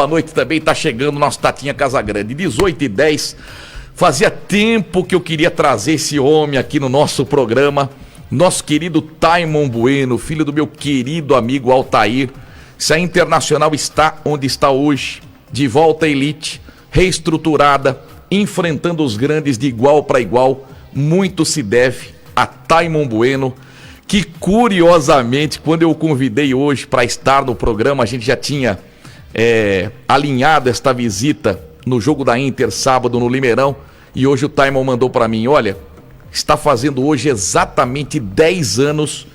Boa noite também, tá chegando o nosso Tatinha Casagrande, 18h10. Fazia tempo que eu queria trazer esse homem aqui no nosso programa, nosso querido Taimon Bueno, filho do meu querido amigo Altair. Se a Internacional está onde está hoje, de volta à elite, reestruturada, enfrentando os grandes de igual para igual, muito se deve a Taimon Bueno, que curiosamente, quando eu o convidei hoje para estar no programa, a gente já tinha alinhado esta visita no jogo da Inter sábado no Limeirão, e hoje o Taimon mandou para mim: olha, está fazendo hoje exatamente 10 anos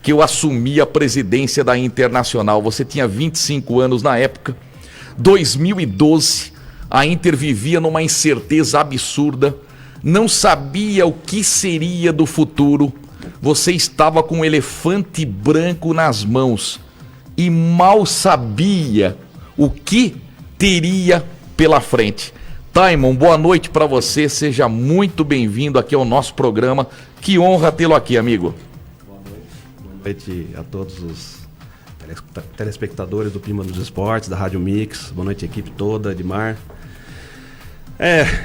que eu assumi a presidência da Internacional. Você tinha 25 anos na época. 2012, a Inter vivia numa incerteza absurda, não sabia o que seria do futuro. Você estava com um elefante branco nas mãos e mal sabia o que teria pela frente. Taimon, boa noite para você, seja muito bem-vindo aqui ao nosso programa. Que honra tê-lo aqui, amigo. Boa noite a todos os telespectadores do Clima dos Esportes, da Rádio Mix. Boa noite, equipe toda, Edmar.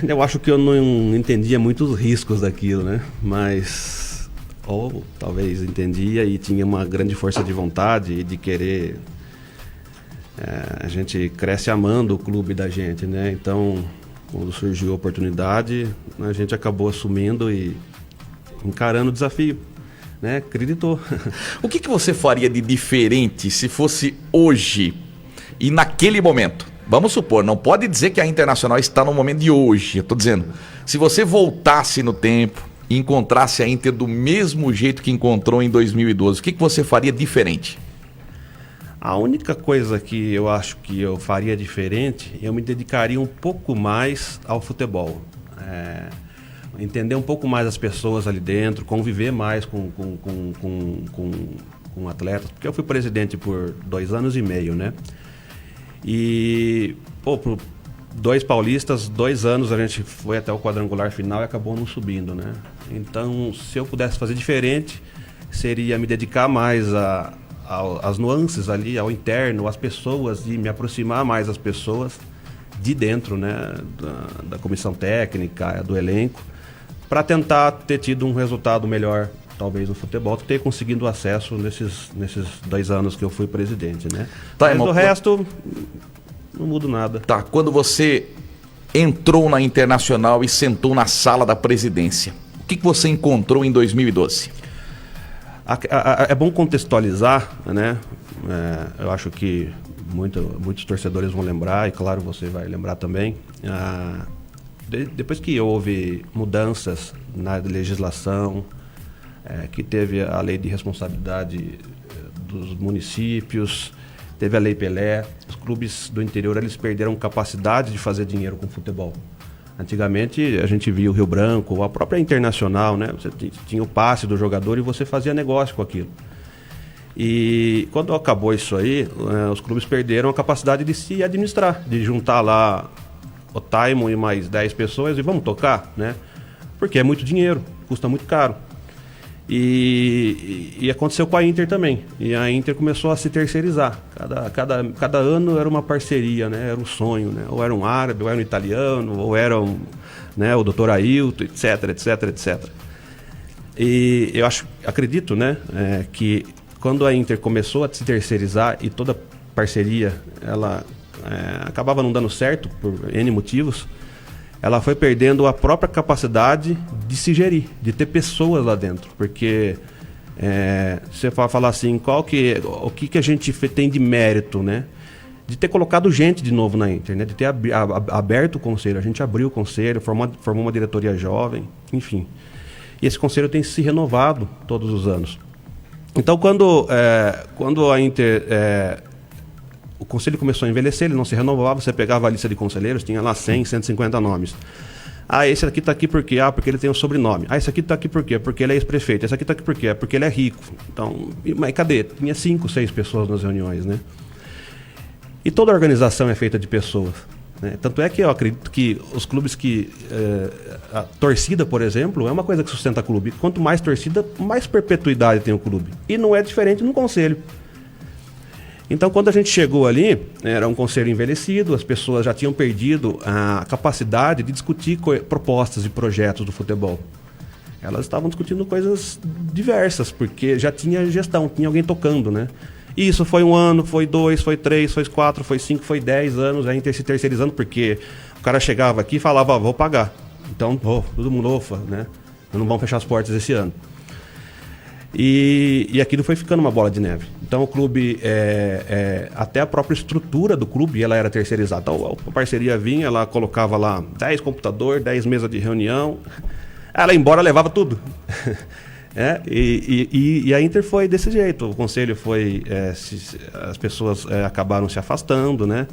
Eu acho que eu não entendia muito os riscos daquilo, né? Mas, ou talvez entendia e tinha uma grande força de vontade e de querer. A gente cresce amando o clube da gente, né? Então, quando surgiu a oportunidade, a gente acabou assumindo e encarando o desafio, né? Acreditou. O que você faria de diferente se fosse hoje e naquele momento? Vamos supor, não pode dizer que a Internacional está no momento de hoje. Eu estou dizendo, se você voltasse no tempo e encontrasse a Inter do mesmo jeito que encontrou em 2012, o que você faria diferente? A única coisa que eu acho que eu faria diferente, eu me dedicaria um pouco mais ao futebol. Entender um pouco mais as pessoas ali dentro, conviver mais com atletas. Porque eu fui presidente por 2 anos e meio, né? E, por 2 paulistas, 2 anos a gente foi até o quadrangular final e acabou não subindo, né? Então, se eu pudesse fazer diferente, seria me dedicar mais às nuances ali, ao interno, às pessoas, e me aproximar mais das pessoas de dentro, né, da comissão técnica, do elenco, para tentar ter tido um resultado melhor, talvez no futebol, ter conseguido acesso nesses 2 anos que eu fui presidente, né? Mas do resto, não mudo nada. Tá, quando você entrou na Internacional e sentou na sala da presidência, o que você encontrou em 2012? É bom contextualizar, né? Eu acho que muitos torcedores vão lembrar, e claro, você vai lembrar também. Depois que houve mudanças na legislação, que teve a lei de responsabilidade dos municípios, teve a Lei Pelé, os clubes do interior eles perderam capacidade de fazer dinheiro com futebol. Antigamente a gente via o Rio Branco, ou a própria Internacional, né? Você tinha o passe do jogador e você fazia negócio com aquilo. E quando acabou isso aí, os clubes perderam a capacidade de se administrar, de juntar lá o Taimon e mais 10 pessoas e vamos tocar, né? Porque é muito dinheiro, custa muito caro. E aconteceu com a Inter também. E a Inter começou a se terceirizar. Cada ano era uma parceria, né? Era um sonho, né? Ou era um árabe, ou era um italiano, ou era né, o Dr. Ailton, etc, etc, etc. E eu acredito, né, que quando a Inter começou a se terceirizar e toda parceria ela acabava não dando certo por N motivos, ela foi perdendo a própria capacidade de se gerir, de ter pessoas lá dentro. Porque você vai falar assim, o que a gente tem de mérito, né? De ter colocado gente de novo na Inter, né? De ter aberto o conselho. A gente abriu o conselho, formou uma diretoria jovem, enfim. E esse conselho tem se renovado todos os anos. Então, quando a Inter... o conselho começou a envelhecer, ele não se renovava, você pegava a lista de conselheiros, tinha lá 100, 150 nomes. Esse aqui está aqui por quê? Porque ele tem um sobrenome. Esse aqui está aqui por quê? Porque ele é ex-prefeito. Esse aqui está aqui por quê? Porque ele é rico. Então, mas cadê? Tinha 5, 6 pessoas nas reuniões, né? E toda organização é feita de pessoas, né? Tanto é que eu acredito que os clubes a torcida, por exemplo, é uma coisa que sustenta o clube. Quanto mais torcida, mais perpetuidade tem o clube. E não é diferente no conselho. Então, quando a gente chegou ali, era um conselho envelhecido, as pessoas já tinham perdido a capacidade de discutir propostas e projetos do futebol. Elas estavam discutindo coisas diversas, porque já tinha gestão, tinha alguém tocando, né? E isso foi 1 ano, foi 2, foi 3, foi 4, foi 5, foi 10 anos, a Inter se terceirizando, porque o cara chegava aqui e falava, vou pagar. Então, todo mundo, né? Não vão fechar as portas esse ano. E aquilo foi ficando uma bola de neve. Então o clube, até a própria estrutura do clube, ela era terceirizada. Então a parceria vinha, ela colocava lá 10 computadores, 10 mesas de reunião. Ela ia embora, levava tudo. E a Inter foi desse jeito. O conselho foi... as pessoas acabaram se afastando, né?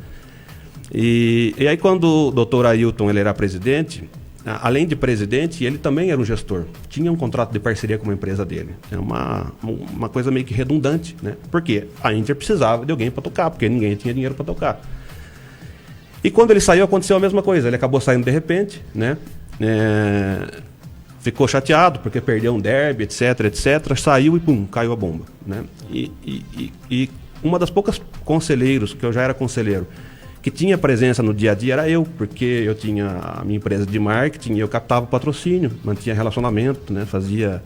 E aí quando o doutor Ailton ele era presidente... Além de presidente, ele também era um gestor. Tinha um contrato de parceria com uma empresa dele. É uma coisa meio que redundante, né? Porque a Inter precisava de alguém para tocar, porque ninguém tinha dinheiro para tocar. E quando ele saiu, aconteceu a mesma coisa. Ele acabou saindo de repente, né? Ficou chateado porque perdeu um derby, etc, etc. Saiu e pum, caiu a bomba, né? E uma das poucas conselheiros, que eu já era conselheiro, que tinha presença no dia a dia era eu, porque eu tinha a minha empresa de marketing e eu captava patrocínio, mantinha relacionamento, né? Fazia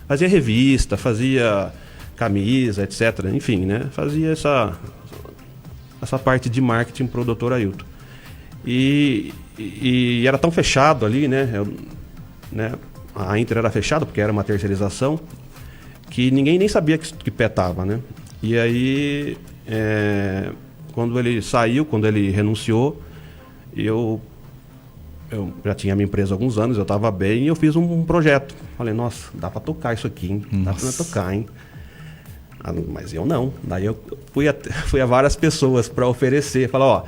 revista, fazia camisa, etc. Enfim, né? Fazia essa parte de marketing para o Dr. Ailton. E era tão fechado ali, né? A Inter era fechada porque era uma terceirização, que ninguém nem sabia que pé tava, né? E aí... Quando ele saiu, quando ele renunciou, eu já tinha a minha empresa há alguns anos, eu estava bem e eu fiz um projeto. Falei, nossa, dá para tocar isso aqui, hein? Dá para tocar, hein? Mas eu não. Daí eu fui a várias pessoas para oferecer. Falei, ó,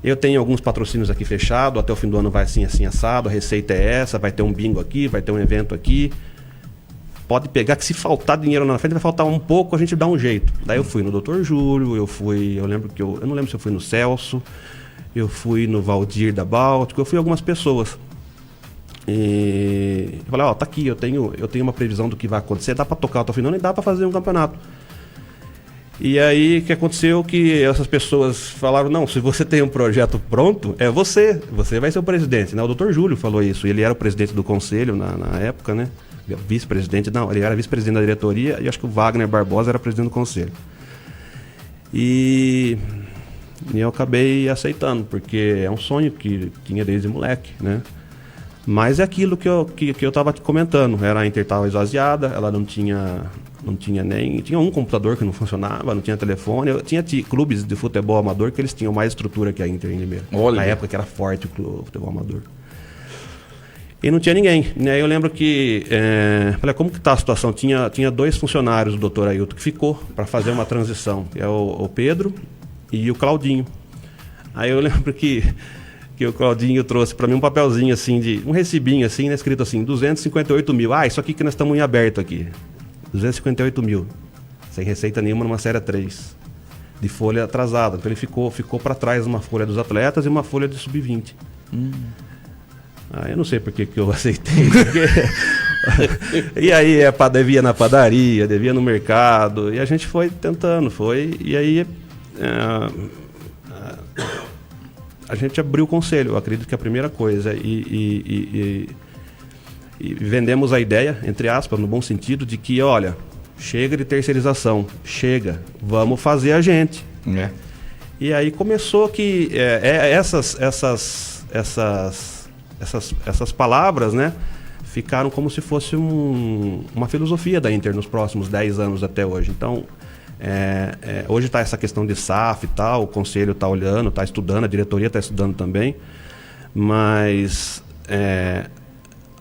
eu tenho alguns patrocínios aqui fechados, até o fim do ano vai assim, assim, assado, a receita é essa, vai ter um bingo aqui, vai ter um evento aqui. Pode pegar que se faltar dinheiro na frente, vai faltar um pouco, a gente dá um jeito. Daí eu fui no Dr. Júlio, eu não lembro se eu fui no Celso, eu fui no Valdir da Báltico, eu fui algumas pessoas. E eu falei, ó, tá aqui, eu tenho uma previsão do que vai acontecer, dá pra tocar até o final e dá pra fazer um campeonato. E aí o que aconteceu que essas pessoas falaram, não, se você tem um projeto pronto, você vai ser o presidente, né? O Dr. Júlio falou isso, ele era o presidente do conselho na época, né? Vice-presidente, não, ele era vice-presidente da diretoria e acho que o Wagner Barbosa era presidente do conselho. E eu acabei aceitando, porque é um sonho que tinha desde moleque, né? Mas é aquilo que eu estava comentando, a Inter estava esvaziada, ela não tinha nem... Tinha um computador que não funcionava, não tinha telefone, tinha clubes de futebol amador que eles tinham mais estrutura que a Inter em Limeira. Na época que era forte o futebol amador. E não tinha ninguém, né? Eu lembro que... falei, como que tá a situação? Tinha 2 funcionários do Dr. Ailton que ficou para fazer uma transição, que é o Pedro e o Claudinho. Aí eu lembro que o Claudinho trouxe para mim um papelzinho assim, um recibinho assim, né, escrito assim, 258 mil. Isso aqui que nós estamos em aberto aqui. 258 mil. Sem receita nenhuma numa série 3. De folha atrasada. Então ele ficou para trás uma folha dos atletas e uma folha de sub-20. Eu não sei por que eu aceitei. E aí devia na padaria, devia no mercado. E a gente foi tentando, e aí a gente abriu o conselho. Eu acredito que a primeira coisa. E vendemos a ideia, entre aspas, no bom sentido, de que, olha, chega de terceirização, vamos fazer a gente. E aí começou que essas palavras, né, ficaram como se fosse uma filosofia da Inter nos próximos 10 anos até hoje. Então, hoje está essa questão de SAF e tal, o conselho está olhando, está estudando, a diretoria está estudando também, mas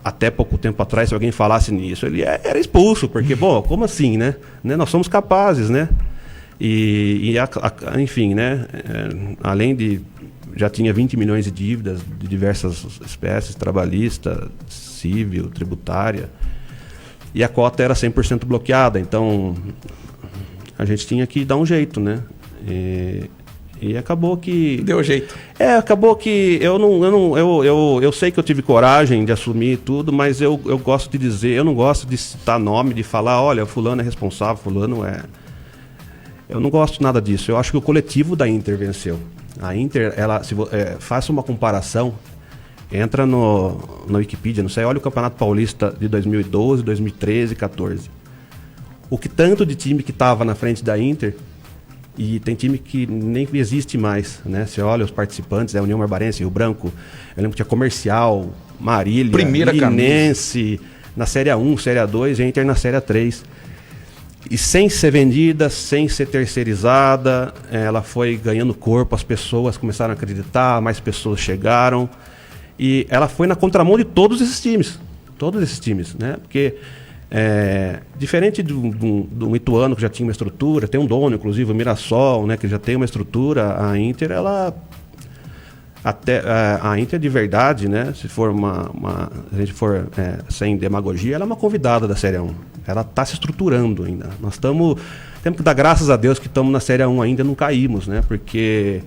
até pouco tempo atrás, se alguém falasse nisso, ele era expulso, porque, como assim, né? Nós somos capazes, né? Enfim, né? Além de... Já tinha 20 milhões de dívidas de diversas espécies, trabalhista, civil, tributária. E a cota era 100% bloqueada, então a gente tinha que dar um jeito, né? E acabou que... Deu jeito. Acabou que eu sei que eu tive coragem de assumir tudo, mas eu gosto de dizer, eu não gosto de citar nome, de falar, olha, fulano é responsável, fulano é... Eu não gosto nada disso. Eu acho que o coletivo da Inter venceu. A Inter, faça uma comparação, entra no Wikipedia, não sei, olha o Campeonato Paulista de 2012, 2013, 2014. O que tanto de time que estava na frente da Inter, e tem time que nem existe mais, né? Você olha os participantes, União Barbarense, Rio Branco, eu lembro que tinha Comercial, Marília, Linense, na Série A1, Série A2 e a Inter na Série A3. E sem ser vendida, sem ser terceirizada, ela foi ganhando corpo, as pessoas começaram a acreditar, mais pessoas chegaram. E ela foi na contramão de todos esses times, né? Porque, diferente do Ituano, que já tinha uma estrutura, tem um dono, inclusive, o Mirassol, né, que já tem uma estrutura, a Inter, a Inter de verdade, né? Se for se a gente for sem demagogia, ela é uma convidada da Série A1. Ela está se estruturando ainda. Nós temos que dar graças a Deus que estamos na Série A1 ainda, não caímos, né? Porque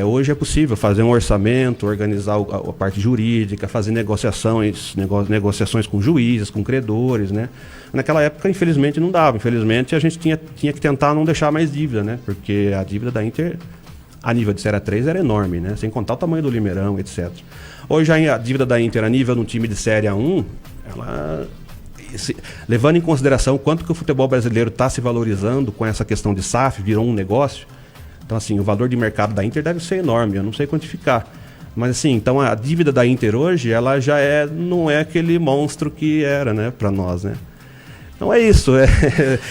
hoje é possível fazer um orçamento, organizar a parte jurídica, fazer negociações com juízes, com credores, né? Naquela época, infelizmente, não dava. Infelizmente, a gente tinha que tentar não deixar mais dívida, né? Porque a dívida da Inter, a nível de Série A3, era enorme, né? Sem contar o tamanho do Limeirão, etc. Hoje, a dívida da Inter, a nível de um time de Série A1, levando em consideração o quanto que o futebol brasileiro está se valorizando com essa questão de SAF, virou um negócio. Então, assim, o valor de mercado da Inter deve ser enorme, eu não sei quantificar. Mas, assim, então a dívida da Inter hoje, ela já não é aquele monstro que era, né, para nós, né? Então é isso.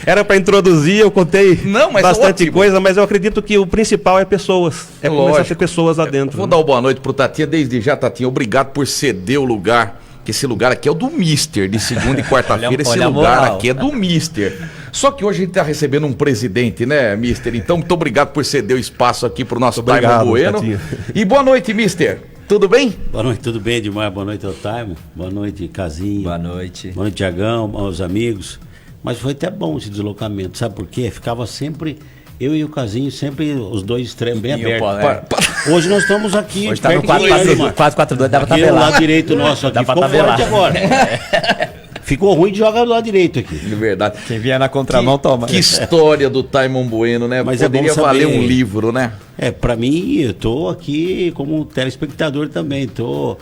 Era para introduzir, eu contei bastante coisa, mas eu acredito que o principal é pessoas. Começar a ter pessoas lá dentro. Vou dar uma boa noite pro Tatinha. Desde já, Tatinha, obrigado por ceder o lugar. Que esse lugar aqui é o do Mister, de segunda e quarta-feira. Esse lugar aqui é do Mister. Só que hoje a gente está recebendo um presidente, né, Mister? Então, muito obrigado por ceder o espaço aqui pro nosso Taimon Bueno. Tatinha. E boa noite, Mister. Tudo bem? Boa noite, tudo bem, Edmar? Boa noite ao Taimon. Boa noite, Casinha. Boa noite. Boa noite, Tiagão, aos amigos. Mas foi até bom esse deslocamento, sabe por quê? Ficava sempre, eu e o Casinho, sempre os dois extremos bem abertos. Hoje nós estamos aqui. Hoje tá no 4-4-2, dá pra tabelar. O lado direito nosso aqui ficou forte agora. Ficou ruim de jogar do lado direito aqui. De verdade. Quem vier na contramão, toma. Que história do Taimon Bueno, né? Mas poderia valer um livro, né? Pra mim, eu tô aqui como telespectador também. Tô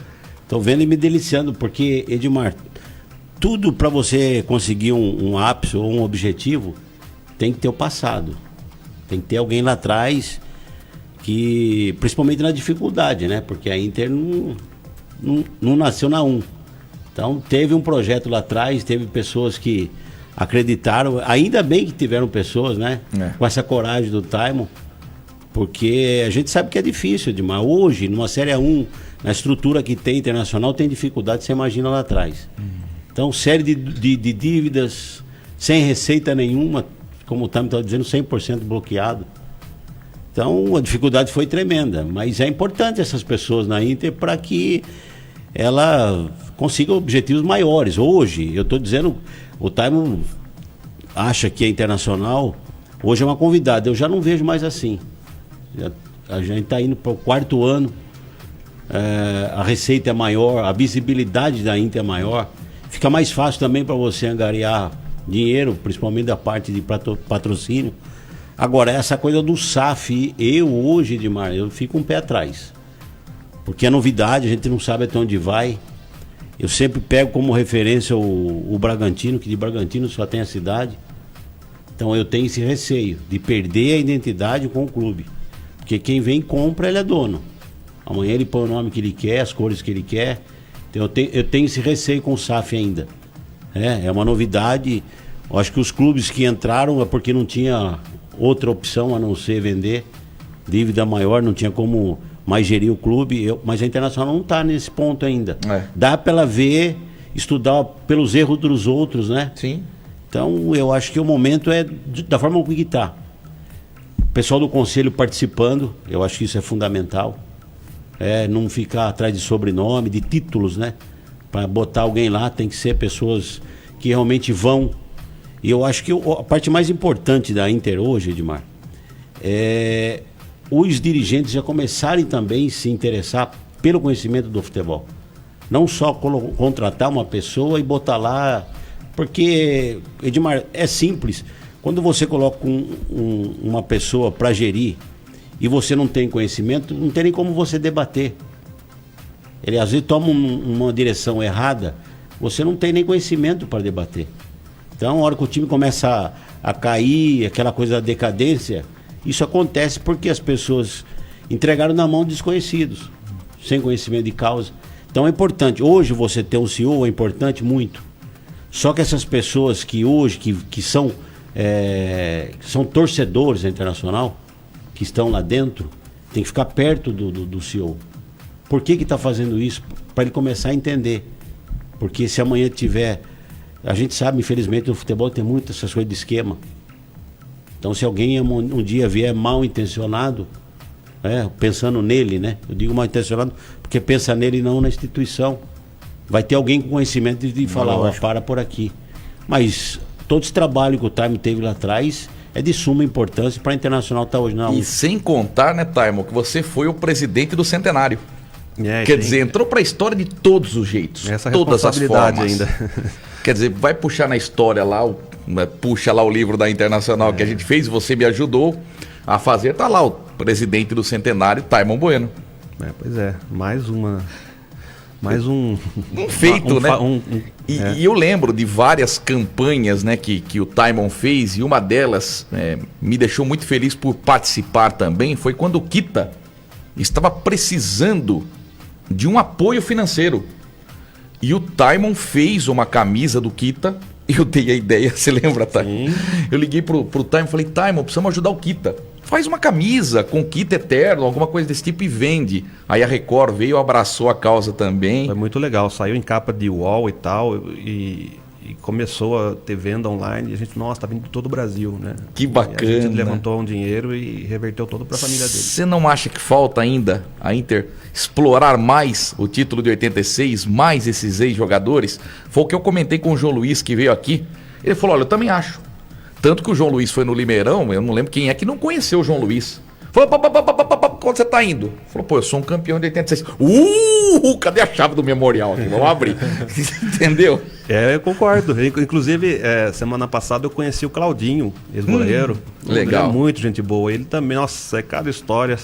vendo e me deliciando, porque, Edmar, tudo para você conseguir um ápice ou um objetivo, tem que ter o passado. Tem que ter alguém lá atrás que, principalmente na dificuldade, né? Porque a Inter não nasceu na 1. Então teve um projeto lá atrás, teve pessoas que acreditaram, ainda bem que tiveram pessoas, né? Com essa coragem do Taimon, porque a gente sabe que é difícil demais. Hoje, numa Série A1, na estrutura que tem internacional, tem dificuldade, você imagina lá atrás. Então, série de dívidas, sem receita nenhuma, como o Taimon estava dizendo, 100% bloqueado. Então, a dificuldade foi tremenda, mas é importante essas pessoas na Inter para que ela consiga objetivos maiores. Hoje, eu estou dizendo, o Taimon acha que é internacional, hoje é uma convidada, eu já não vejo mais assim. A gente está indo para o 4º ano, a receita é maior, a visibilidade da Inter é maior, fica mais fácil também para você angariar dinheiro, principalmente da parte de patrocínio. Agora, essa coisa do SAF, hoje, Edmar, eu fico um pé atrás. Porque é novidade, a gente não sabe até onde vai. Eu sempre pego como referência o Bragantino, que de Bragantino só tem a cidade. Então eu tenho esse receio de perder a identidade com o clube. Porque quem vem compra, ele é dono. Amanhã ele põe o nome que ele quer, as cores que ele quer. Então eu tenho esse receio com o SAF ainda. É uma novidade. Eu acho que os clubes que entraram é porque não tinha outra opção a não ser vender. Dívida maior, não tinha como mais gerir o clube. Mas a Internacional não está nesse ponto ainda. Dá para ela ver, estudar pelos erros dos outros, né? Sim. Então eu acho que o momento é da forma como está. O pessoal do conselho participando, eu acho que isso é fundamental. Não ficar atrás de sobrenome, de títulos, né? Para botar alguém lá, tem que ser pessoas que realmente vão. E eu acho que a parte mais importante da Inter hoje, Edmar, é os dirigentes já começarem também a se interessar pelo conhecimento do futebol. Não só contratar uma pessoa e botar lá, porque, Edmar, é simples. Quando você coloca uma pessoa para gerir e você não tem conhecimento, não tem nem como você debater. Ele às vezes toma uma direção errada, você não tem nem conhecimento para debater. Então, a hora que o time começa a cair, aquela coisa da decadência, isso acontece porque as pessoas entregaram na mão de desconhecidos, sem conhecimento de causa. Então é importante. Hoje você ter um CEO é importante muito. Só que essas pessoas que hoje, que são torcedores da Internacional, que estão lá dentro, tem que ficar perto do CEO. Por que está fazendo isso? Para ele começar a entender. Porque se amanhã tiver... A gente sabe, infelizmente, no futebol tem muitas essas coisas de esquema. Então, se alguém um dia vier mal intencionado, pensando nele, né? Eu digo mal intencionado porque pensa nele e não na instituição. Vai ter alguém com conhecimento de falar, para por aqui. Mas todo esse trabalho que o Taimon teve lá atrás é de suma importância para a Internacional estar hoje na E sem contar, né, Taimon, que você foi o presidente do Centenário. É, Quer dizer, entrou para a história de todos os jeitos, essa todas as responsabilidade formas. ainda. Quer dizer, vai puxar na história lá, puxa lá o livro da Internacional que a gente fez, você me ajudou a fazer, tá lá o presidente do Centenário, Taimon Bueno. Pois é, mais um feito, né? E eu lembro de várias campanhas, né, que o Taimon fez, e uma delas me deixou muito feliz por participar também, foi quando o Kita estava precisando de um apoio financeiro. E o Taimon fez uma camisa do Kita, eu dei a ideia, você lembra, Taimon? Eu liguei pro Taimon e falei, Taimon, precisamos ajudar o Kita. Faz uma camisa com Kita eterno, alguma coisa desse tipo e vende. Aí a Record veio, abraçou a causa também. Foi muito legal, saiu em capa de UOL e tal, e começou a ter venda online, e a gente, nossa, tá vindo de todo o Brasil, né? Que bacana. E a gente levantou um dinheiro e reverteu todo para a família dele. Você não acha que falta ainda a Inter explorar mais o título de 86, mais esses ex-jogadores? Foi o que eu comentei com o João Luiz, que veio aqui. Ele falou, olha, eu também acho. Tanto que o João Luiz foi no Limeirão, eu não lembro quem é que não conheceu o João Luiz. Falou, quando você tá indo? Falou, eu sou um campeão de 86. Cadê a chave do memorial aqui? Vamos abrir. Entendeu? Eu concordo. Inclusive, semana passada eu conheci o Claudinho, ex-goleiro. Legal. Ele é muito gente boa. Ele também, nossa, é cada história.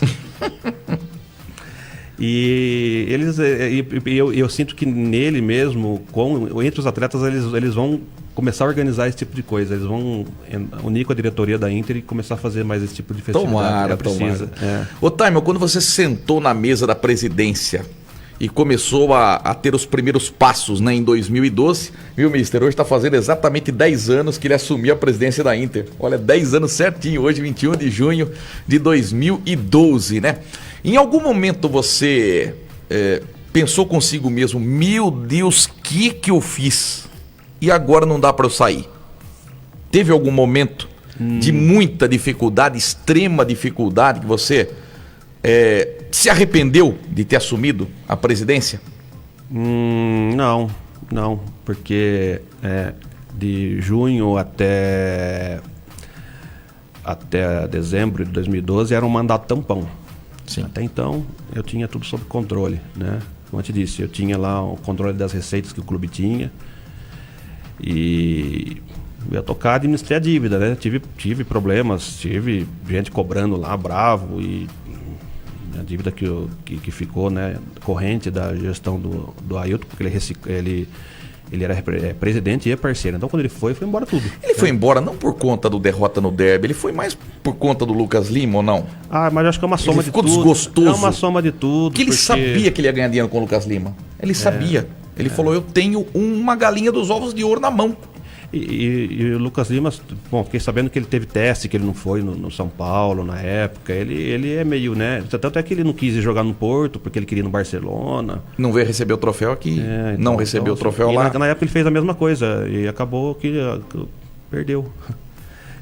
E eu sinto que nele mesmo, entre os atletas, eles vão começar a organizar esse tipo de coisa. Eles vão unir com a diretoria da Inter e começar a fazer mais esse tipo de festividade. Tomara. Ô, Taimon, quando você sentou na mesa da presidência e começou a ter os primeiros passos, né, em 2012, viu, mister? Hoje está fazendo exatamente 10 anos que ele assumiu a presidência da Inter. Olha, 10 anos certinho, hoje, 21 de junho de 2012, né? Em algum momento você pensou consigo mesmo, meu Deus, que eu fiz? E agora não dá para eu sair? Teve algum momento de muita dificuldade, extrema dificuldade, que você se arrependeu de ter assumido a presidência? Não, porque de junho até dezembro de 2012 era um mandato tampão. Sim. Até então eu tinha tudo sob controle, né? Como eu te disse, eu tinha lá o controle das receitas que o clube tinha e eu ia tocar, administrar a dívida, né? Tive problemas, tive gente cobrando lá bravo, e a dívida que ficou, né, corrente da gestão do Ailton, porque ele era presidente e parceiro. Então quando ele foi embora tudo. Ele foi embora não por conta do derrota no derby, ele foi mais por conta do Lucas Lima ou não? Mas eu acho que é uma soma de tudo. Ele ficou desgostoso. É uma soma de tudo. Porque ele sabia que ele ia ganhar dinheiro com o Lucas Lima. Ele sabia. Ele falou, eu tenho uma galinha dos ovos de ouro na mão. E o Lucas Lima, bom, fiquei sabendo que ele teve teste, que ele não foi no São Paulo na época. Ele é meio, né? Tanto é que ele não quis ir jogar no Porto, porque ele queria ir no Barcelona. Não veio receber o troféu aqui, não recebeu o troféu lá. Na época ele fez a mesma coisa e acabou que perdeu.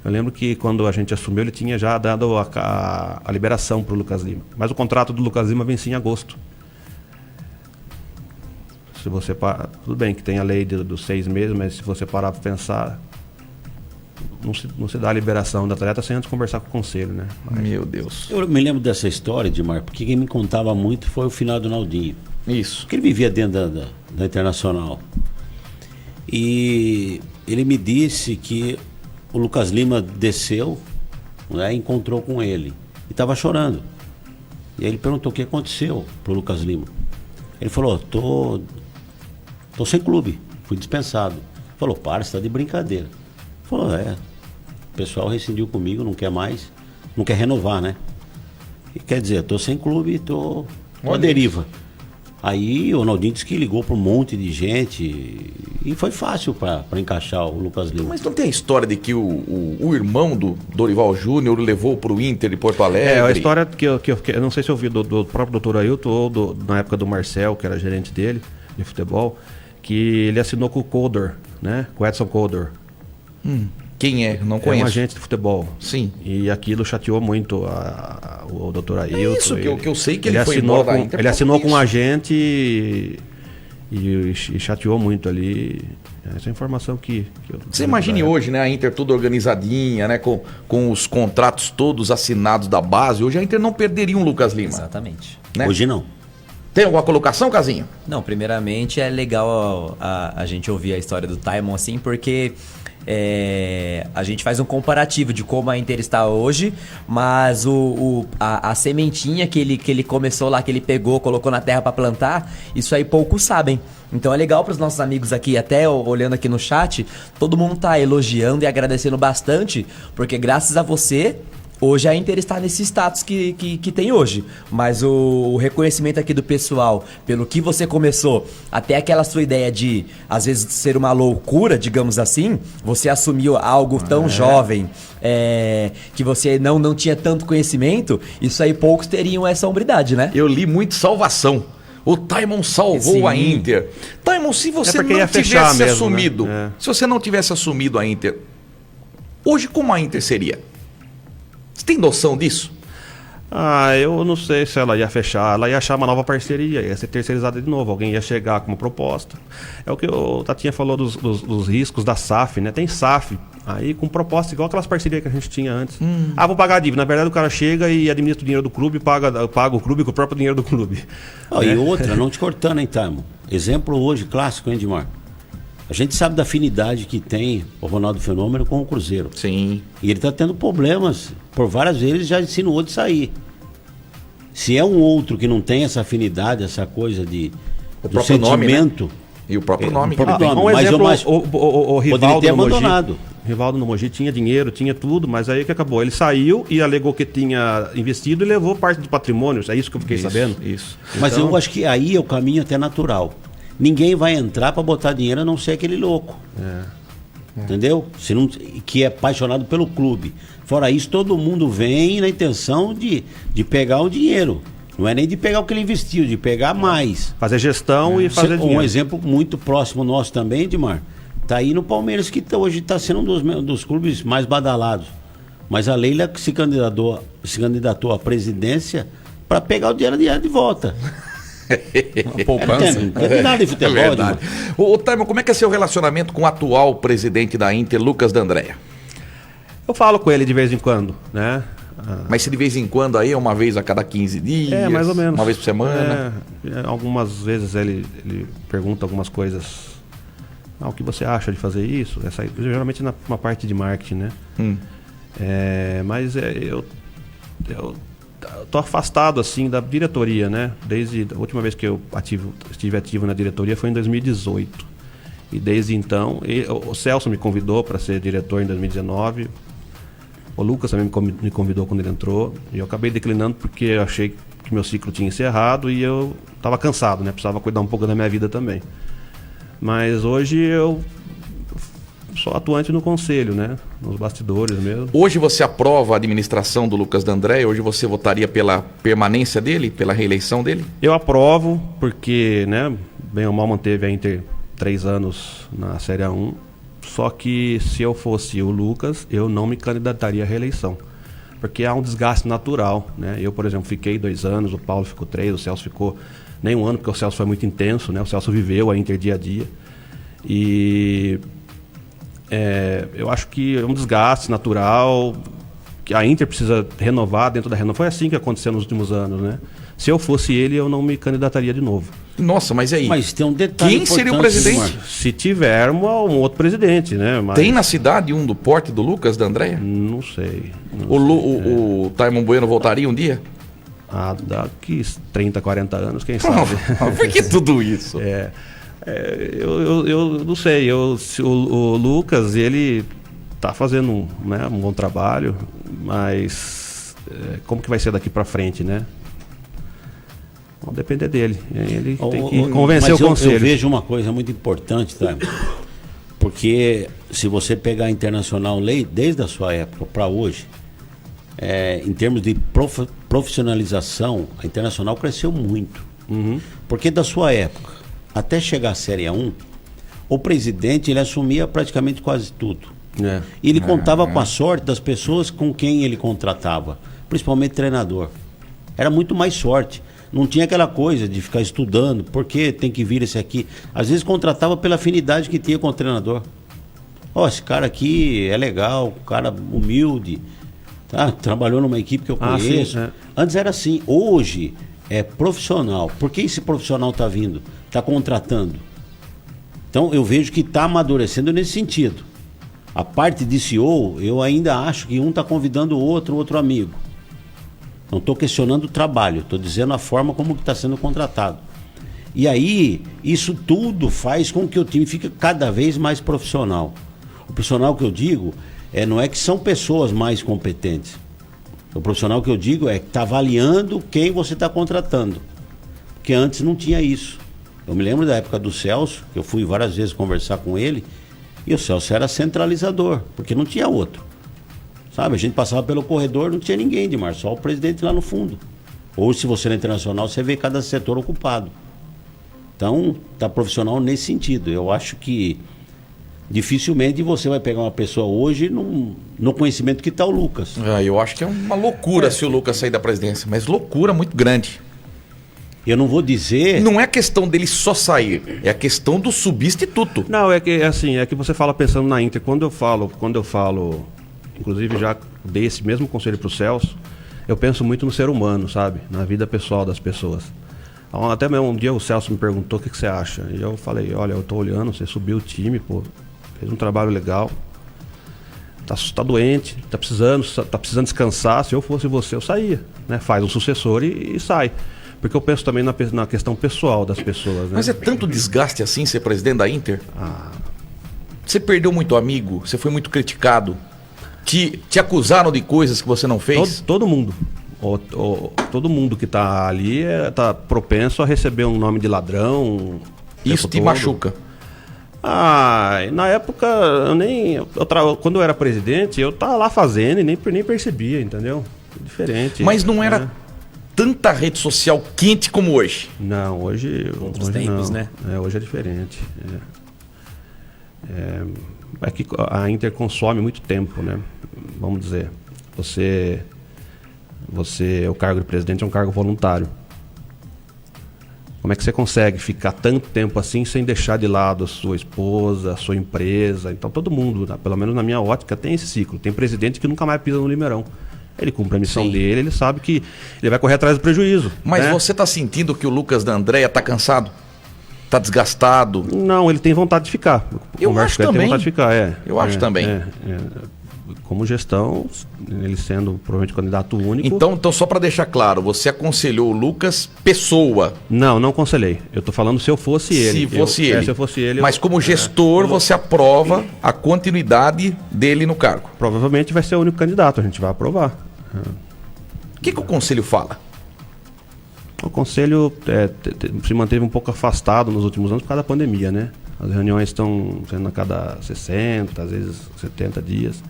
Eu lembro que quando a gente assumiu, ele tinha já dado a liberação para o Lucas Lima. Mas o contrato do Lucas Lima vencia em agosto. Se você tudo bem que tem a lei dos 6 meses, mas se você parar para pensar, não se dá a liberação do atleta sem antes conversar com o conselho, né? Meu Deus. Eu me lembro dessa história, Edmar, porque quem me contava muito foi o final do Naldinho. Isso. Porque ele vivia dentro da Internacional. E ele me disse que o Lucas Lima desceu, né, encontrou com ele e estava chorando. E ele perguntou o que aconteceu pro Lucas Lima. Ele falou, tô sem clube, fui dispensado. Falou, para, você tá de brincadeira. Falou, o pessoal rescindiu comigo, não quer mais, não quer renovar, né? E quer dizer, tô sem clube, tô à deriva. Aí o Ronaldinho disse que ligou para um monte de gente e foi fácil para encaixar o Lucas Lima. Mas não tem a história de que o irmão do Dorival Júnior levou pro Inter de Porto Alegre? A história que eu não sei se eu ouvi do próprio doutor Ailton ou na época do Marcel, que era gerente dele de futebol, que ele assinou com o Codor, né? Com o Edson Codor. Quem é? Não conheço. É um agente de futebol. Sim. E aquilo chateou muito o doutor Ailton. É isso que eu sei que ele foi assinou embora da Inter. Ele assinou com um agente e chateou muito ali. Essa é a informação que eu... Você imagine hoje, né? A Inter toda organizadinha, né? Com os contratos todos assinados da base. Hoje a Inter não perderia um Lucas Lima. Exatamente. Né? Hoje não. Tem alguma colocação, Casinho? Não, primeiramente é legal a gente ouvir a história do Taimon assim, porque a gente faz um comparativo de como a Inter está hoje, mas a sementinha que ele começou lá, que ele pegou, colocou na terra para plantar, isso aí poucos sabem. Então é legal para os nossos amigos aqui, até olhando aqui no chat, todo mundo tá elogiando e agradecendo bastante, porque graças a você, hoje a Inter está nesse status que tem hoje. Mas o reconhecimento aqui do pessoal, pelo que você começou, até aquela sua ideia de, às vezes, ser uma loucura, digamos assim, você assumiu algo tão jovem, que você não tinha tanto conhecimento, isso aí poucos teriam essa hombridade, né? Eu li muito salvação. O Taimon salvou Sim. a Inter. Taimon, se você porque não ia fechar tivesse mesmo, assumido, né? se você não tivesse assumido a Inter, hoje como a Inter seria? Você tem noção disso? Eu não sei se ela ia fechar, ela ia achar uma nova parceria, ia ser terceirizada de novo, alguém ia chegar com uma proposta. É o que o Tatinha falou dos riscos da SAF, né? Tem SAF, aí com proposta igual aquelas parcerias que a gente tinha antes. Vou pagar a dívida. Na verdade o cara chega e administra o dinheiro do clube, paga o clube com o próprio dinheiro do clube. E outra, não te cortando, hein, Taimon? Exemplo hoje clássico, hein, Edmar? A gente sabe da afinidade que tem o Ronaldo Fenômeno com o Cruzeiro. Sim. E ele está tendo problemas. Por várias vezes já insinuou de sair. Se é um outro que não tem essa afinidade, essa coisa do próprio nome, sentimento... né? E o próprio nome. o próprio que ele tem. nome. Mas exemplo, mais- o poderia Rivaldo ter no Mogi. abandonado. Rivaldo no Mogi tinha dinheiro, tinha tudo, mas aí que acabou. Ele saiu e alegou que tinha investido e levou parte do patrimônio. É isso que eu fiquei sabendo. Isso. Mas Então- eu acho que aí é o caminho até natural. Ninguém vai entrar para botar dinheiro a não ser aquele louco. Entendeu? Se não, que é apaixonado pelo clube. Fora isso, todo mundo vem na intenção de pegar o dinheiro. Não é nem de pegar o que ele investiu, de pegar mais. Fazer gestão e fazer dinheiro. Um exemplo muito próximo nosso também, Edmar, tá aí no Palmeiras, que hoje está sendo um dos clubes mais badalados. Mas a Leila se candidatou à presidência para pegar o dinheiro de volta. Uma poupança. Não tem nada de futebol, verdade. Edmar. Ô, Taimon, como é que é seu relacionamento com o atual presidente da Inter, Lucas D'Andrea? Eu falo com ele de vez em quando, né? Mas se de vez em quando aí, uma vez a cada 15 dias? Mais ou menos. Uma vez por semana? Algumas vezes ele pergunta algumas coisas. O que você acha de fazer isso? Geralmente na parte de marketing, né? Mas eu tô afastado assim da diretoria, né? Desde a última vez que eu estive ativo na diretoria foi em 2018. E desde então, o Celso me convidou para ser diretor em 2019. O Lucas também me convidou quando ele entrou. E eu acabei declinando porque eu achei que meu ciclo tinha encerrado e eu estava cansado, né? Precisava cuidar um pouco da minha vida também. Mas hoje eu sou atuante no conselho, né? Nos bastidores mesmo. Hoje você aprova a administração do Lucas D'Andrea? Hoje você votaria pela permanência dele, pela reeleição dele? Eu aprovo porque, né? Bem ou mal manteve a Inter 3 anos na Série A1. Só que se eu fosse o Lucas, eu não me candidataria à reeleição. Porque há um desgaste natural, né? Eu, por exemplo, fiquei 2 anos, o Paulo ficou 3, o Celso ficou nem 1 ano, porque o Celso foi muito intenso, né? O Celso viveu a Inter dia a dia. E eu acho que é um desgaste natural, que a Inter precisa renovar dentro da renovação. Foi assim que aconteceu nos últimos anos, né? Se eu fosse ele, eu não me candidataria de novo. Nossa, mas aí? Mas tem um detalhe Quem seria o importante, presidente? Marcos. Se tiver um outro presidente, né? Mas Tem na cidade um do porte do Lucas, da Andréia? não sei. Não O Taimon Bueno voltaria um dia? Daqui 30, 40 anos, quem sabe? Por que tudo isso? Eu não sei. O Lucas, ele tá fazendo um bom trabalho, mas como que vai ser daqui para frente, né? Vai depender dele. Ele tem que convencer mas o conselho. Eu vejo uma coisa muito importante, tá? Porque se você pegar a Internacional desde a sua época para hoje, em termos de profissionalização, a Internacional cresceu muito. Porque da sua época até chegar à Série A1, o presidente ele assumia praticamente quase tudo. E ele contava com a sorte das pessoas com quem ele contratava, principalmente treinador. Era muito mais sorte. Não tinha aquela coisa de ficar estudando, porque tem que vir esse aqui. Às vezes contratava pela afinidade que tinha com o treinador. Esse cara aqui é legal, cara humilde, tá? Trabalhou numa equipe que eu conheço. Sim, Antes era assim, hoje é profissional. Por que esse profissional está vindo? Está contratando. Então eu vejo que está amadurecendo nesse sentido. A parte de CEO, eu ainda acho que um está convidando o outro amigo. Não estou questionando o trabalho, estou dizendo a forma como está sendo contratado. E aí, isso tudo faz com que o time fique cada vez mais profissional. O profissional que eu digo, não é que são pessoas mais competentes. O profissional que eu digo é que está avaliando quem você está contratando. Porque antes não tinha isso. Eu me lembro da época do Celso, que eu fui várias vezes conversar com ele, e o Celso era centralizador, porque não tinha outro. Sabe, a gente passava pelo corredor, não tinha ninguém, Edmar, só o presidente lá no fundo. Hoje, se você é Internacional, você vê cada setor ocupado. Então, tá profissional nesse sentido. Eu acho que dificilmente você vai pegar uma pessoa hoje no conhecimento que está o Lucas. Eu acho que é uma loucura se o Lucas sair da presidência, mas loucura muito grande. Eu não vou dizer... Não é questão dele só sair, é a questão do substituto. Não, é que você fala pensando na Inter. Quando eu falo, inclusive já dei esse mesmo conselho para o Celso, eu penso muito no ser humano, sabe? Na vida pessoal das pessoas. Até mesmo um dia o Celso me perguntou o que você acha. E eu falei, olha, eu tô olhando, você subiu o time, fez um trabalho legal. Tá doente, tá precisando descansar. Se eu fosse você, eu saía, né? Faz um sucessor e sai. Porque eu penso também na questão pessoal das pessoas, né? Mas é tanto desgaste assim ser presidente da Inter? Você perdeu muito amigo, você foi muito criticado. Te acusaram de coisas que você não fez? Todo mundo. Todo mundo que tá ali tá propenso a receber um nome de ladrão. Isso te machuca? Na época, quando eu era presidente, eu tava lá fazendo e nem percebia, entendeu? Diferente. Mas não era tanta rede social quente como hoje? Não, hoje... Outros tempos, não. né? Hoje é diferente. É que a Inter consome muito tempo, né? Vamos dizer, o cargo de presidente é um cargo voluntário. Como é que você consegue ficar tanto tempo assim sem deixar de lado a sua esposa, a sua empresa? Então todo mundo, pelo menos na minha ótica, tem esse ciclo. Tem presidente que nunca mais pisa no Limeirão. Ele cumpre a missão dele, ele sabe que ele vai correr atrás do prejuízo. Mas né? você está sentindo que o Lucas da Andréia está cansado? Está desgastado? Não, ele tem vontade de ficar. Eu acho também. Ele tem vontade de ficar, Eu acho também. Como gestão, ele sendo provavelmente candidato único... Então só para deixar claro, você aconselhou o Lucas pessoa? Não aconselhei. Eu tô falando se eu fosse ele. Se eu fosse ele. Mas como gestor, você aprova a continuidade dele no cargo? Provavelmente vai ser o único candidato, a gente vai aprovar. O que o conselho fala? O conselho se manteve um pouco afastado nos últimos anos por causa da pandemia, né? As reuniões estão sendo a cada 60, às vezes 70 dias.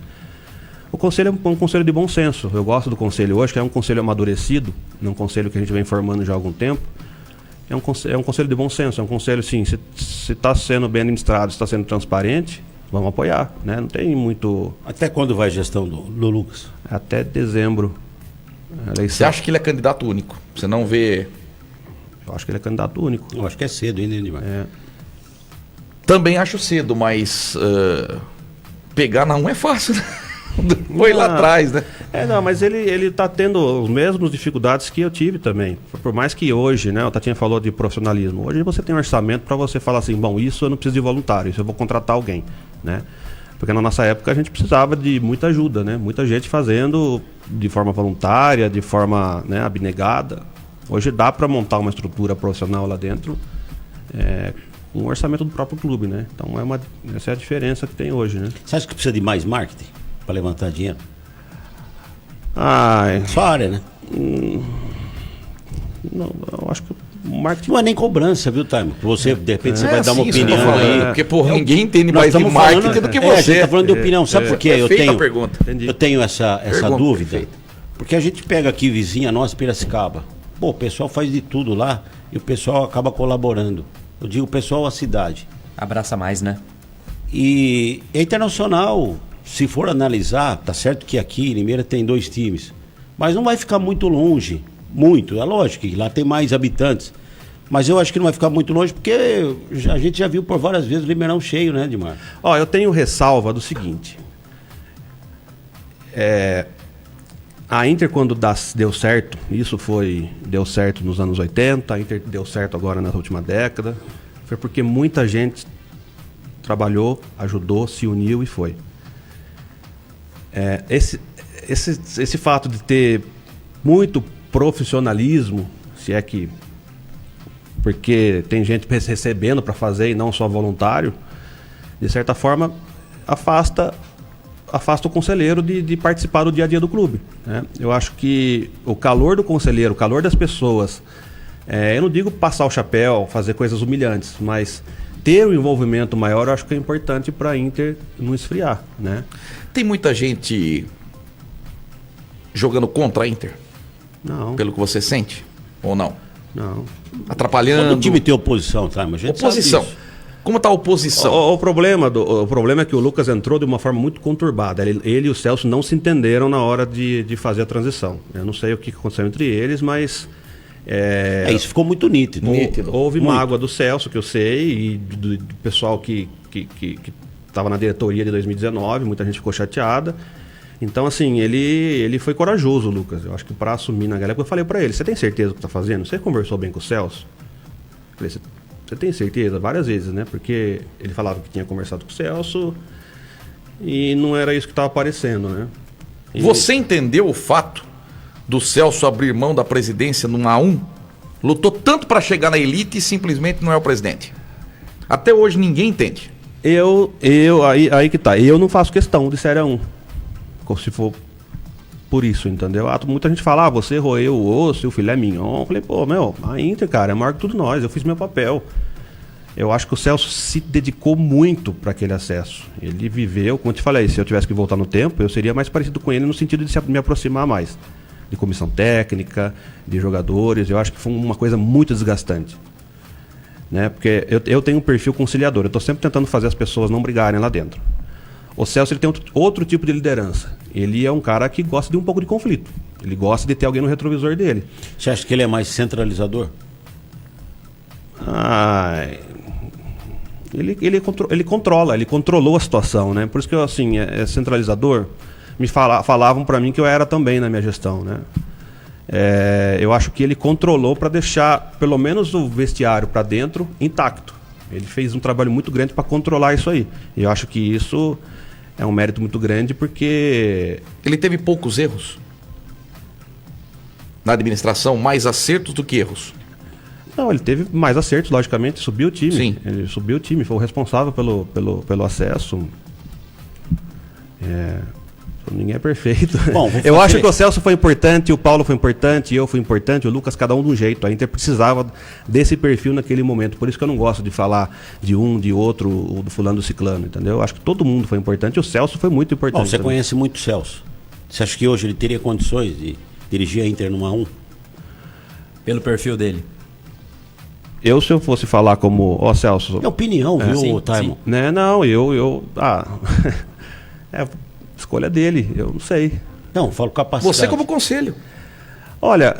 O conselho é um conselho de bom senso. Eu gosto do conselho hoje, que é um conselho amadurecido, não um conselho que a gente vem formando já há algum tempo. É um conselho de bom senso, é um conselho, sim, se está sendo bem administrado, se está sendo transparente, vamos apoiar, né? Não tem muito... Até quando vai a gestão do Lucas? Até dezembro. Você acha que ele é candidato único? Você não vê... Eu acho que ele é candidato único. Eu acho que é cedo ainda, Edmar. Também acho cedo, mas pegar na 1 é fácil, né? Foi lá atrás, né? Não, mas ele tá tendo as mesmas dificuldades que eu tive também. Por mais que hoje, né, o Tatinha falou de profissionalismo. Hoje você tem um orçamento para você falar assim, bom, isso eu não preciso de voluntário, isso eu vou contratar alguém, né? Porque na nossa época a gente precisava de muita ajuda, né? Muita gente fazendo de forma voluntária, de forma, né, abnegada. Hoje dá para montar uma estrutura profissional lá dentro, com o orçamento do próprio clube, né? Então essa é a diferença que tem hoje, né? Você acha que precisa de mais marketing para levantar dinheiro? Sua área, né? Não, eu acho que o marketing... Não é nem cobrança, viu, Taimo? Você, de repente, você vai dar uma isso que eu tô opinião falando, aí. Porque, porra, ninguém entende Nós mais de estamos marketing falando- do que A você. gente tá falando de opinião. Sabe por quê? Perfeita a pergunta. Entendi. Eu tenho essa Pergunta, dúvida. perfeito. Porque a gente pega aqui, vizinha nossa, Piracicaba. Pô, o pessoal faz de tudo lá e o pessoal acaba colaborando. Eu digo o pessoal, a cidade. Abraça mais, né? E é internacional. Se for analisar, tá certo que aqui em Limeira tem 2 times. Mas não vai ficar muito longe. Muito. É lógico que lá tem mais habitantes. Mas eu acho que não vai ficar muito longe, porque a gente já viu por várias vezes o Limeirão cheio, né, Edmar? Eu tenho ressalva do seguinte. A Inter, quando deu certo, deu certo nos anos 80, a Inter deu certo agora na última década, foi porque muita gente trabalhou, ajudou, se uniu e foi. Esse fato de ter muito profissionalismo, se é que... porque tem gente recebendo para fazer e não só voluntário, de certa forma afasta o conselheiro de participar do dia a dia do clube, né? Eu acho que o calor do conselheiro, o calor das pessoas, eu não digo passar o chapéu, fazer coisas humilhantes, mas ter um envolvimento maior eu acho que é importante para a Inter não esfriar, né? Tem muita gente jogando contra a Inter, Não, pelo que você sente, ou não? não. Atrapalhando. Todo time tem oposição, tá? Mas a gente Oposição. sabe disso. Como tá a oposição? O problema é que o Lucas entrou de uma forma muito conturbada. Ele e o Celso não se entenderam na hora de fazer a transição. Eu não sei o que aconteceu entre eles, mas... Isso ficou muito nítido. Houve Muito. mágoa do Celso, que eu sei, e do pessoal que estava na diretoria de 2019, muita gente ficou chateada. Então, assim, ele foi corajoso, Lucas. Eu acho que para assumir na galera, eu falei para ele, você tem certeza do que está fazendo? Você conversou bem com o Celso? Eu falei, você tem certeza? Várias vezes, né? Porque ele falava que tinha conversado com o Celso e não era isso que estava aparecendo, né? Você entendeu o fato do Celso abrir mão da presidência num A1? Lutou tanto para chegar na elite e simplesmente não é o presidente. Até hoje ninguém entende. Aí que tá. Eu não faço questão de Série A1. Se for por isso, entendeu? Muita gente fala, você roeu o osso e o filé mignon. Eu falei, a Inter, cara, é maior que tudo nós. Eu fiz meu papel. Eu acho que o Celso se dedicou muito para aquele acesso. Ele viveu, como eu te falei, se eu tivesse que voltar no tempo, eu seria mais parecido com ele no sentido de me aproximar mais. De comissão técnica, de jogadores. Eu acho que foi uma coisa muito desgastante. Né? Porque eu tenho um perfil conciliador. Eu estou sempre tentando fazer as pessoas não brigarem lá dentro. O Celso ele tem outro tipo de liderança. Ele é um cara que gosta de um pouco de conflito. Ele gosta de ter alguém no retrovisor dele. Você acha que ele é mais centralizador? Ele controlou a situação, né? Por isso que eu, assim, é centralizador. Falavam para mim que eu era também na minha gestão, né? Eu acho que ele controlou para deixar pelo menos o vestiário para dentro intacto. Ele fez um trabalho muito grande para controlar isso aí. E eu acho que isso é um mérito muito grande porque... Ele teve poucos erros na administração, mais acertos do que erros. Não, ele teve mais acertos, logicamente, subiu o time. Sim. Ele subiu o time, foi o responsável pelo acesso. Ninguém é perfeito. Bom, eu acho que o Celso foi importante, o Paulo foi importante, eu fui importante, o Lucas, cada um de um jeito. A Inter precisava desse perfil naquele momento. Por isso que eu não gosto de falar de um, de outro, ou do fulano, do ciclano, entendeu? Eu acho que todo mundo foi importante e o Celso foi muito importante. Bom, você também. conhece muito o Celso. Você acha que hoje ele teria condições de dirigir a Inter numa A1? Pelo perfil dele. Se eu fosse falar como, Celso... É opinião, viu, sim, Taimo? Né? Não, escolha dele, eu não sei. Não, falo capacidade. Você como conselho. Olha,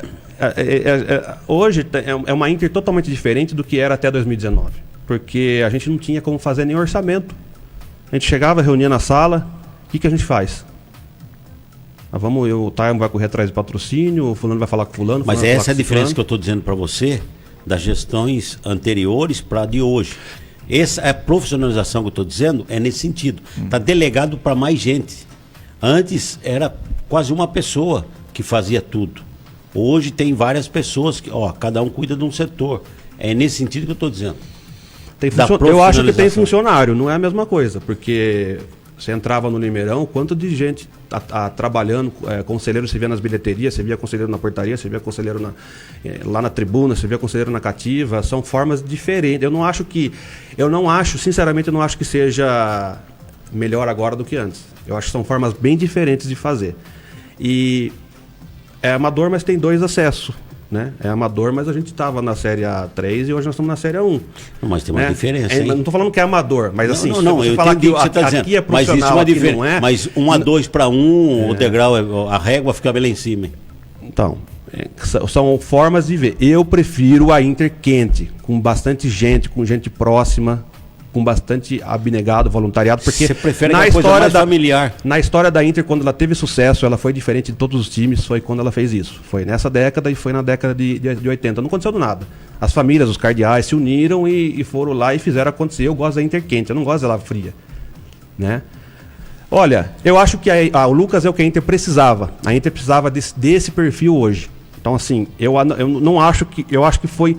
hoje é uma Inter totalmente diferente do que era até 2019. Porque a gente não tinha como fazer nem orçamento. A gente chegava, reunia na sala, o que a gente faz? O Taimo vai correr atrás de patrocínio, o fulano vai falar com fulano. Mas fulano vai essa é falar a com diferença fulano. que eu estou dizendo para você das gestões anteriores para a de hoje. Essa é a profissionalização que eu estou dizendo, é nesse sentido. Está delegado para mais gente. Antes era quase uma pessoa que fazia tudo. Hoje tem várias pessoas que, cada um cuida de um setor. É nesse sentido que eu estou dizendo. Eu acho que tem funcionário, não é a mesma coisa, porque você entrava no Limeirão, quanto de gente trabalhando, conselheiro você via nas bilheterias, você via conselheiro na portaria, você via conselheiro lá na tribuna, você via conselheiro na cativa, são formas diferentes. Sinceramente, eu não acho que seja melhor agora do que antes. Eu acho que são formas bem diferentes de fazer. E é amador, mas tem 2 acessos. Né? É amador, mas a gente estava na Série A3 e hoje nós estamos na Série A1. Não, mas tem uma diferença, hein? Não estou falando que é amador, mas assim, não, se eu você falar entendi que o que você está dizendo. aqui é Mas profissional, isso é uma aqui diferença. não é. Mas 1-2 para 1, o degrau, a régua ficava lá em cima. Hein? Então, são formas de ver. Eu prefiro a Inter quente, com bastante gente, com gente próxima, com bastante abnegado, voluntariado, porque você prefere na uma coisa história mais familiar. Na história da Inter, quando ela teve sucesso, ela foi diferente de todos os times, foi quando ela fez isso. Foi nessa década e foi na década de 80. Não aconteceu do nada. As famílias, os cardeais se uniram e foram lá e fizeram acontecer. Eu gosto da Inter quente, eu não gosto dela fria, né? Olha, eu acho que o Lucas é o que a Inter precisava. A Inter precisava desse perfil hoje. Então, assim, eu não acho que... Eu acho que foi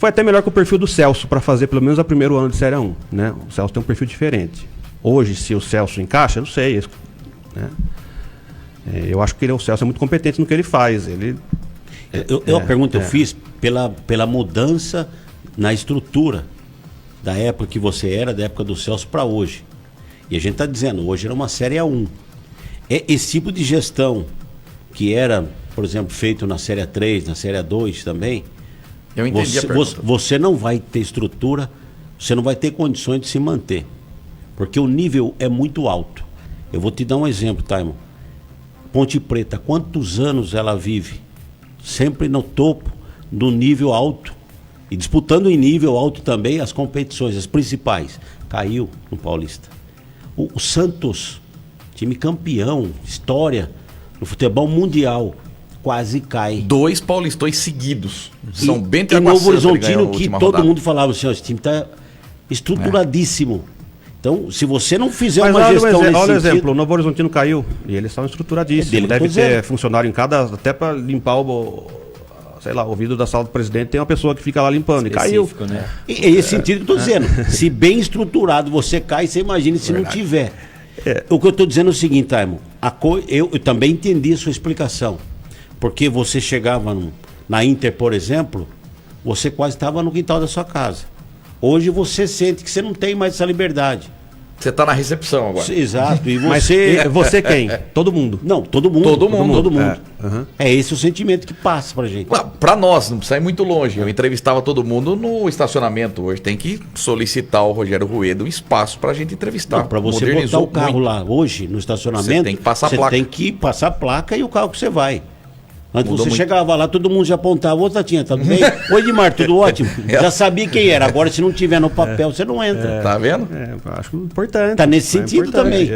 até melhor que o perfil do Celso para fazer pelo menos o primeiro ano de Série 1, né? O Celso tem um perfil diferente. Hoje, se o Celso encaixa, eu não sei, né? Eu acho que o Celso é muito competente no que ele faz. A pergunta eu fiz pela mudança na estrutura da época que você era, da época do Celso para hoje. E a gente está dizendo, hoje era uma Série A1. É esse tipo de gestão que era, por exemplo, feito na Série A3, na Série A2 também. Eu entendi a pergunta. Você não vai ter estrutura, você não vai ter condições de se manter. Porque o nível é muito alto. Eu vou te dar um exemplo, Taimo. Ponte Preta, quantos anos ela vive? Sempre no topo do nível alto. E disputando em nível alto também as competições, as principais. Caiu no Paulista. O Santos, time campeão, história no futebol mundial, quase cai. 2 paulistões seguidos. São bem e Novo Horizontino, que todo mundo falava assim, esse time está estruturadíssimo. Então, se você não fizer uma gestão nesse olha o sentido... exemplo, o Novo Horizontino caiu e eles estão estruturadíssimos. Deve ter funcionário em cada... Até para limpar o vidro da sala do presidente, tem uma pessoa que fica lá limpando. E caiu. Né? E é esse sentido que eu estou dizendo. Se bem estruturado você cai, você imagina se não tiver. O que eu estou dizendo é o seguinte, Taimo. Eu também entendi a sua explicação. Porque você chegava na Inter, por exemplo, você quase estava no quintal da sua casa. Hoje você sente que você não tem mais essa liberdade. Você está na recepção agora. Exato. E você quem? Todo mundo. Não, todo mundo. Todo mundo. É esse o sentimento que passa pra gente. Para nós, não precisa ir muito longe. Eu entrevistava todo mundo no estacionamento. Hoje tem que solicitar ao Rogério Rueda um espaço para a gente entrevistar. Para você botar o carro lá hoje no estacionamento, você tem que passar a placa. Você tem que passar a placa e o carro que você vai. Antes Mudou você muito. Chegava lá, todo mundo já apontava. Ô, Tatinha, tá tudo bem? Oi, Edmar, tudo ótimo? Já sabia quem era. Agora, se não tiver no papel, você não entra. Tá vendo? Acho importante. Tá nesse sentido também.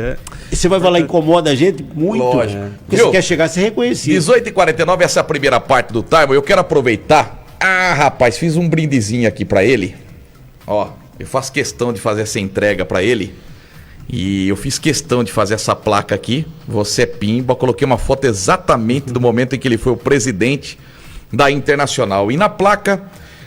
E você vai falar, incomoda a gente muito. Lógico. Porque você quer chegar a ser reconhecido. 18h49, essa é a primeira parte do Time. Eu quero aproveitar. Rapaz, fiz um brindezinho aqui pra ele. Ó, eu faço questão de fazer essa entrega pra ele. E eu fiz questão de fazer essa placa aqui. Você é Pimba. Coloquei uma foto exatamente do momento em que ele foi o presidente da Internacional. E na placa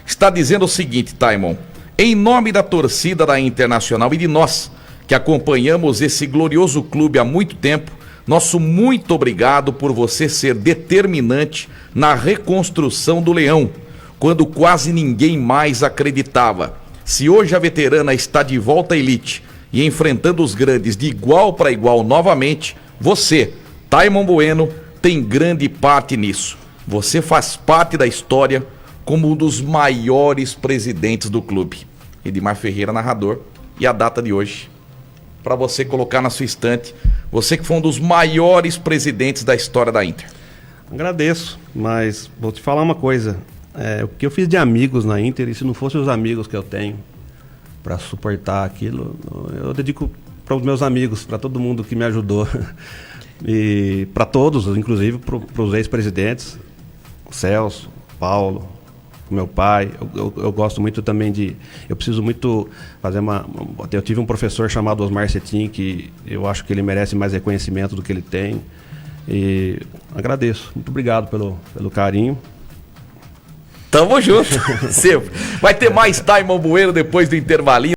está dizendo o seguinte, Taimon. Em nome da torcida da Internacional e de nós, que acompanhamos esse glorioso clube há muito tempo, nosso muito obrigado por você ser determinante na reconstrução do Leão, quando quase ninguém mais acreditava. Se hoje a veterana está de volta à elite e enfrentando os grandes de igual para igual novamente, você, Taimon Bueno, tem grande parte nisso. Você faz parte da história como um dos maiores presidentes do clube. Edmar Ferreira, narrador, e a data de hoje, para você colocar na sua estante, você que foi um dos maiores presidentes da história da Inter. Agradeço, mas vou te falar uma coisa. O que eu fiz de amigos na Inter, e se não fossem os amigos que eu tenho para suportar aquilo, eu dedico para os meus amigos, para todo mundo que me ajudou. E para todos, inclusive para os ex-presidentes, o Celso, Paulo, meu pai. Eu gosto muito também eu preciso muito fazer eu tive um professor chamado Osmar Cetim, que eu acho que ele merece mais reconhecimento do que ele tem. E agradeço. Muito obrigado pelo carinho. Tamo junto, sempre. Vai ter mais Taimon Bueno depois do intervalinho.